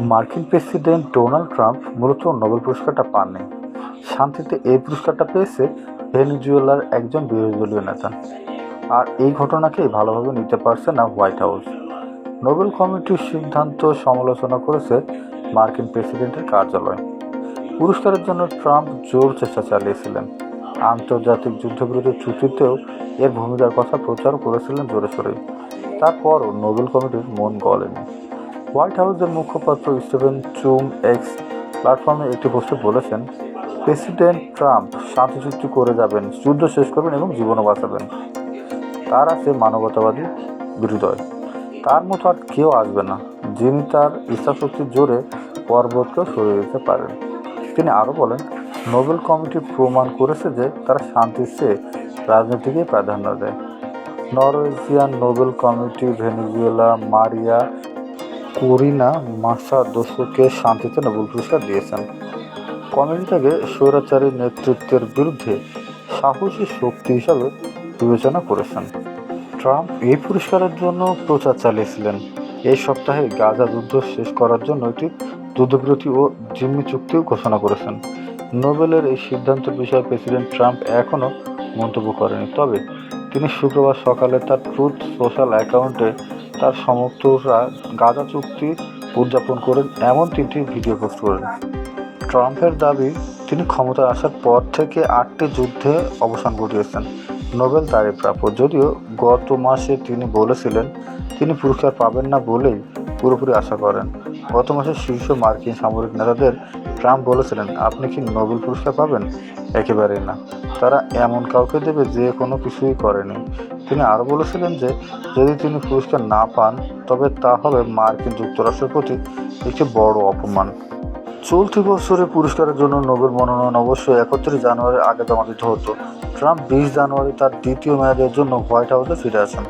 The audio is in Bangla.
মার্কিন প্রেসিডেন্ট ডোনাল্ড ট্রাম্প মূলত নোবেল পুরস্কারটা পাননি। শান্তিতে এই পুরস্কারটা পেয়েছে ভেনেজুয়েলার একজন বিরোধী দলীয় নেতা। আর এই ঘটনাকেই ভালোভাবে নিতে পারছে না হোয়াইট হাউস। নোবেল কমিটির সিদ্ধান্ত সমালোচনা করেছে মার্কিন প্রেসিডেন্টের কার্যালয়। পুরস্কারের জন্য ট্রাম্প জোর চেষ্টা চালিয়েছিলেন। আন্তর্জাতিক যুদ্ধবিরোধী চুক্তিতেও এর ভূমিকার কথা প্রচার করেছিলেন জোরে সোরেই। তারপরও নোবেল কমিটির মন গলেনি। হোয়াইট হাউসের মুখপাত্র স্টিভেন চুং এক্স প্ল্যাটফর্মে একটি পোস্টে বলেছেন, প্রেসিডেন্ট ট্রাম্প শান্তি চুক্তি করে যাবেন, যুদ্ধ শেষ করবেন এবং জীবনও বাঁচাবেন। তার আছে মানবতাবাদী হৃদয়। তার মতো আর কেউ আসবে না, যিনি তার ইচ্ছাশক্তির জোরে পর্বতকেও সরিয়ে দিতে পারেন। তিনি আরও বলেন, নোবেল কমিটি প্রমাণ করেছে যে তারা শান্তির চেয়ে রাজনীতিকেই প্রাধান্য দেয়। Norwegian Nobel committee Venezuela Maria Corina মাসাদোসকে শান্তিতে নোবেল পুরস্কার দিয়েছেন। কমিটিটাকে স্বৈরাচারী নেতৃত্বের বিরুদ্ধে সাহসী শক্তি হিসাবে বিবেচনা করেছেন। ট্রাম্প এই পুরস্কারের জন্য প্রচার চালিয়েছিলেন। এই সপ্তাহে গাজা যুদ্ধ শেষ করার জন্য একটি যুদ্ধবিরতি ও জিম্মি চুক্তিও ঘোষণা করেছেন। নোবেলের এই সিদ্ধান্তের বিষয়ে প্রেসিডেন্ট ট্রাম্প এখনও মন্তব্য করেনি, তবে তিনি শুক্রবার সকালে তার ট্রুথ সোশ্যাল অ্যাকাউন্টে তার সমর্থকরা গাজা চুক্তি উদযাপন করেন এমন 3টি ভিডিও পোস্ট করেন। ট্রাম্পের দাবি, তিনি ক্ষমতায় আসার পর থেকে 8টি যুদ্ধে অবসান ঘটিয়েছেন। নোবেল তারই প্রাপ্য, যদিও গত মাসে তিনি বলেছিলেন তিনি পুরস্কার পাবেন না বলেই পুরোপুরি আশা করেন। গত মাসে শীর্ষ মার্কিন সামরিক নেতাদের ট্রাম্প বলেছিলেন, আপনি কি নোবেল পুরস্কার পাবেন? একেবারেই না, তারা এমন কাউকে দেবে যে কোনো কিছুই করেনি। তিনি আরও বলেছিলেন যে যদি তিনি পুরস্কার না পান তবে তা হবে মার্কিন যুক্তরাষ্ট্রের প্রতি একটি বড় অপমান। চলতি বছরে পুরস্কারের জন্য নোবেল মনোনয়ন অবশ্যই 31 জানুয়ারির আগে জমা দিতে হতো। ট্রাম্প 20 জানুয়ারি তার দ্বিতীয় মেয়াদের জন্য হোয়াইট হাউসে ফিরে আসেন।